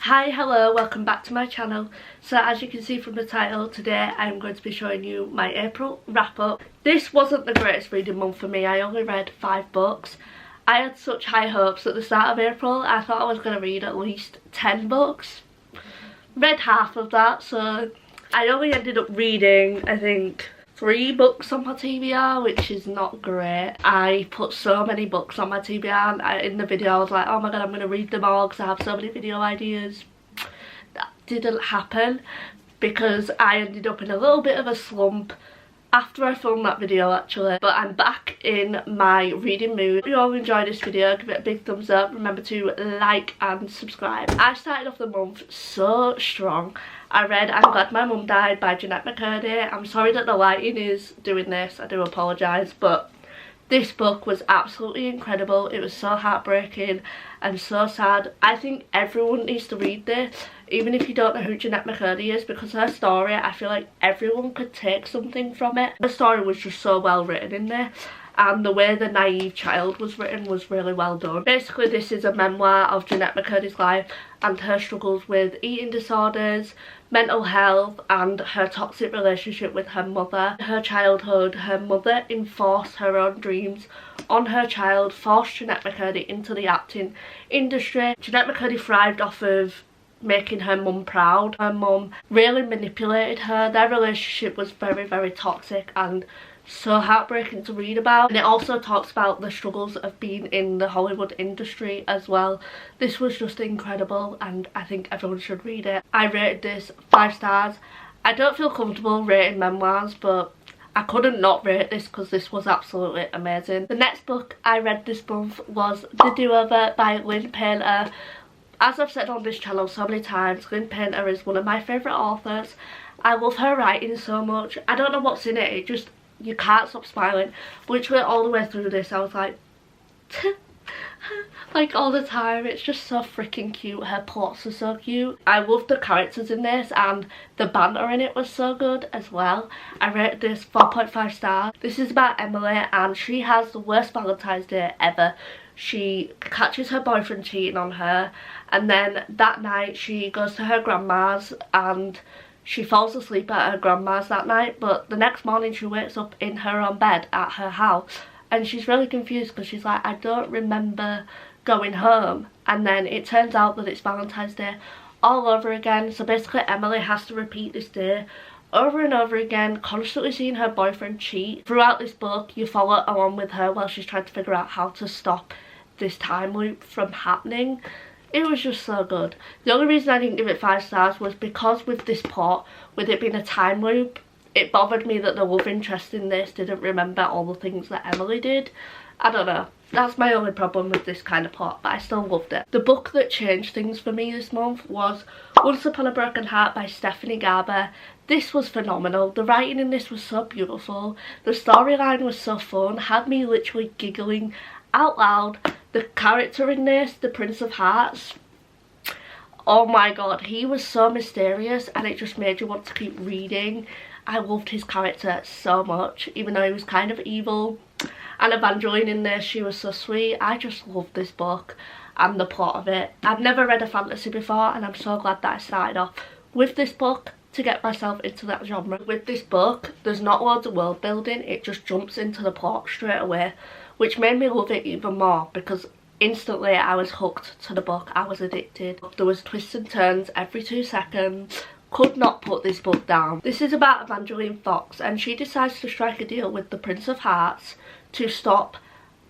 Hi, hello, welcome back to my channel. So as you can see from the title, today I'm going to be showing you my April wrap up. This wasn't the greatest reading month for me. I only read 5 books. I had such high hopes at the start of April. I thought I was going to read at least 10 books. Read half of that, so I only ended up reading, I think, 3 books on my TBR, which is not great. I put so many books on my TBR and in the video I was like, oh my god, I'm going to read them all because I have so many video ideas. That didn't happen because I ended up in a little bit of a slump after I filmed that video actually. But I'm back in my reading mood. If you all enjoyed this video, give it a big thumbs up. Remember to like and subscribe. I started off the month so strong. I read I'm Glad My Mum Died by Jeanette McCurdy. I'm sorry that the lighting is doing this, I do apologise, but this book was absolutely incredible. It was so heartbreaking and so sad. I think everyone needs to read this, even if you don't know who Jeanette McCurdy is, because her story, I feel like everyone could take something from it. The story was just so well written in there, and the way the naive child was written was really well done. Basically, this is a memoir of Jeanette McCurdy's life and her struggles with eating disorders, mental health, and her toxic relationship with her mother. Her childhood, her mother enforced her own dreams on her child, forced Jeanette McCurdy into the acting industry. Jeanette McCurdy thrived off of making her mum proud. Her mum really manipulated her. Their relationship was very, very toxic and so heartbreaking to read about. And it also talks about the struggles of being in the Hollywood industry as well. This was just incredible and I think everyone should read it. I rated this 5 stars. I don't feel comfortable rating memoirs, but I couldn't not rate this because this was absolutely amazing. The next book I read this month was The Do-Over by Lynn Painter. As I've said on this channel so many times, Lynn Painter is one of my favourite authors. I love her writing so much. I don't know what's in it, you can't stop smiling. Literally all the way through this I was like like all the time. It's just so freaking cute. Her plots are so cute. I loved the characters in this and the banter in it was so good as well. I rated this 4.5 stars. This is about Emily and she has the worst Valentine's Day ever. She catches her boyfriend cheating on her and then that night she goes to her grandma's and she falls asleep at her grandma's that night, but the next morning she wakes up in her own bed at her house and she's really confused because she's like, I don't remember going home. And then it turns out that it's Valentine's Day all over again. So basically Emily has to repeat this day over and over again, constantly seeing her boyfriend cheat. Throughout this book you follow along with her while she's trying to figure out how to stop this time loop from happening. It was just so good. The only reason I didn't give it 5 stars was because with this plot, with it being a time loop, it bothered me that the love interest in this didn't remember all the things that Emily did. I don't know. That's my only problem with this kind of plot, but I still loved it. The book that changed things for me this month was Once Upon a Broken Heart by Stephanie Garber. This was phenomenal. The writing in this was so beautiful. The storyline was so fun, had me literally giggling out loud. The character in this, the Prince of Hearts, oh my god, he was so mysterious and it just made you want to keep reading. I loved his character so much, even though he was kind of evil. And Evangeline in this, she was so sweet. I just loved this book and the plot of it. I've never read a fantasy before and I'm so glad that I started off with this book to get myself into that genre. With this book, there's not loads of world building, it just jumps into the plot straight away, which made me love it even more because instantly I was hooked to the book. I was addicted. There was twists and turns every 2 seconds. Could not put this book down. This is about Evangeline Fox and she decides to strike a deal with the Prince of Hearts to stop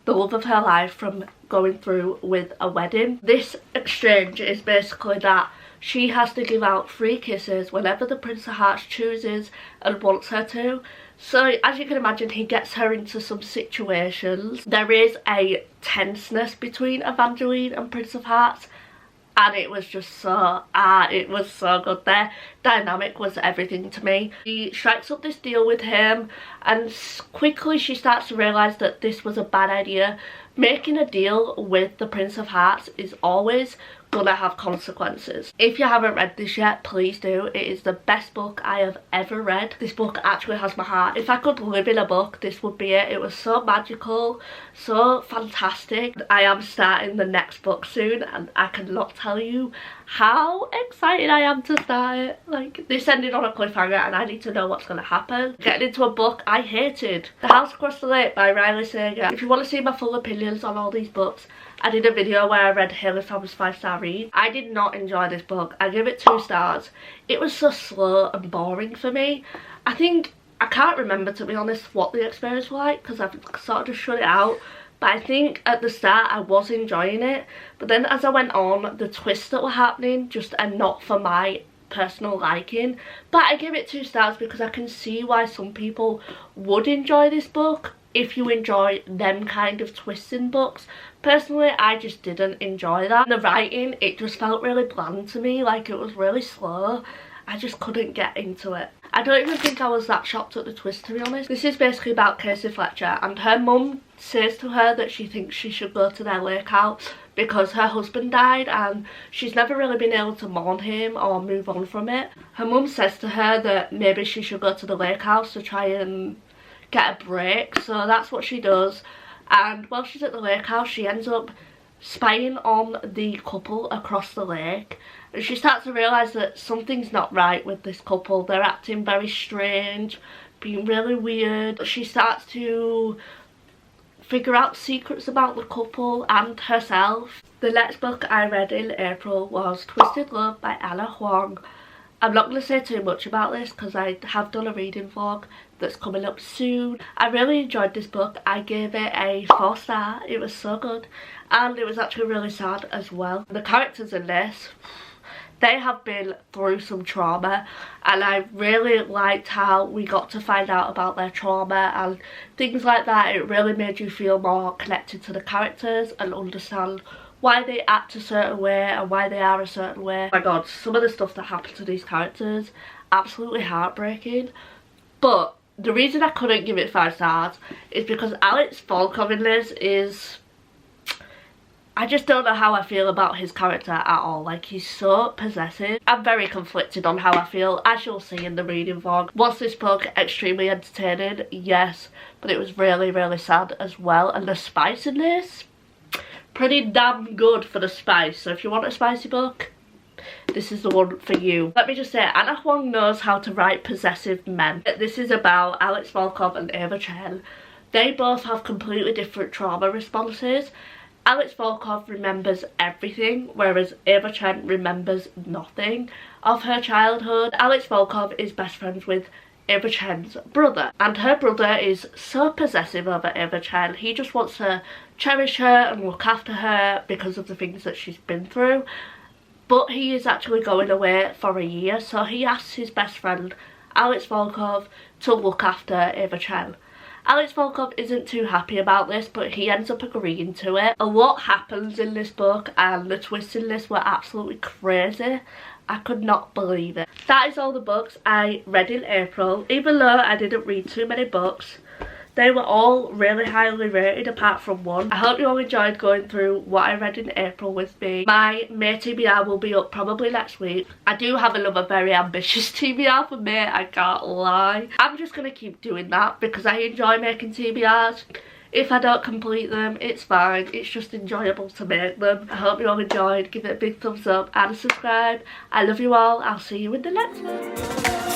the love of her life from going through with a wedding. This exchange is basically that she has to give out 3 kisses whenever the Prince of Hearts chooses and wants her to. So as you can imagine, he gets her into some situations. There is a tenseness between Evangeline and Prince of Hearts and it was just so, it was so good. Their dynamic was everything to me. She strikes up this deal with him and quickly she starts to realise that this was a bad idea. Making a deal with the Prince of Hearts is always gonna have consequences. If you haven't read this yet, please do. It is the best book I have ever read. This book actually has my heart. If I could live in a book, this would be it. It was so magical, so fantastic. I am starting the next book soon, and I cannot tell you how excited I am to start it. Like, this ended on a cliffhanger and I need to know what's gonna happen. Getting into a book I hated. The House Across the Lake by Riley Sager. If you want to see my full opinions on all these books, I did a video where I read Haley Thomas' 5-star read. I did not enjoy this book. I give it 2 stars. It was so slow and boring for me. I can't remember, to be honest, what the experience was like because I've sort of just shut it out. But I think at the start I was enjoying it. But then as I went on, the twists that were happening just are not for my personal liking. But I give it 2 stars because I can see why some people would enjoy this book if you enjoy them kind of twists in books. Personally, I just didn't enjoy that. The writing, it just felt really bland to me, like it was really slow. I just couldn't get into it. I don't even think I was that shocked at the twist, to be honest. This is basically about Casey Fletcher, and her mum says to her that she thinks she should go to their lake house because her husband died and she's never really been able to mourn him or move on from it. Her mum says to her that maybe she should go to the lake house to try and get a break, so that's what she does. And while she's at the lake house, she ends up spying on the couple across the lake, and she starts to realise that something's not right with this couple. They're acting very strange, being really weird. She starts to figure out secrets about the couple and herself. The next book I read in April was Twisted Love by Anna Huang. I'm not going to say too much about this because I have done a reading vlog that's coming up soon. I really enjoyed this book. I gave it a 4-star. It was so good, and it was actually really sad as well. The characters in this, they have been through some trauma, and I really liked how we got to find out about their trauma and things like that. It really made you feel more connected to the characters and understand why they act a certain way and why they are a certain way. Oh my god, some of the stuff that happened to these characters, absolutely heartbreaking. But the reason I couldn't give it 5 stars is because Alex Volkov in this is... I just don't know how I feel about his character at all. Like, he's so possessive. I'm very conflicted on how I feel, as you'll see in the reading vlog. Was this book extremely entertaining? Yes, but it was really, really sad as well. And the spice in this, pretty damn good for the spice. So if you want a spicy book, this is the one for you. Let me just say, Anna Huang knows how to write possessive men. This is about Alex Volkov and Ava Chen. They both have completely different trauma responses. Alex Volkov remembers everything, whereas Ava Chen remembers nothing of her childhood. Alex Volkov is best friends with Ava Chen's brother, and her brother is so possessive over Ava Chen. He just wants to cherish her and look after her because of the things that she's been through. But he is actually going away for a year, so he asks his best friend Alex Volkov to look after Ava Chen. Alex Volkov isn't too happy about this, but he ends up agreeing to it. A lot happens in this book, and the twists in this were absolutely crazy. I could not believe it. That is all the books I read in April. Even though I didn't read too many books, they were all really highly rated apart from one. I hope you all enjoyed going through what I read in April with me. My May TBR will be up probably next week. I do have another very ambitious TBR for May, I can't lie. I'm just going to keep doing that because I enjoy making TBRs. If I don't complete them, it's fine. It's just enjoyable to make them. I hope you all enjoyed. Give it a big thumbs up and subscribe. I love you all. I'll see you in the next one.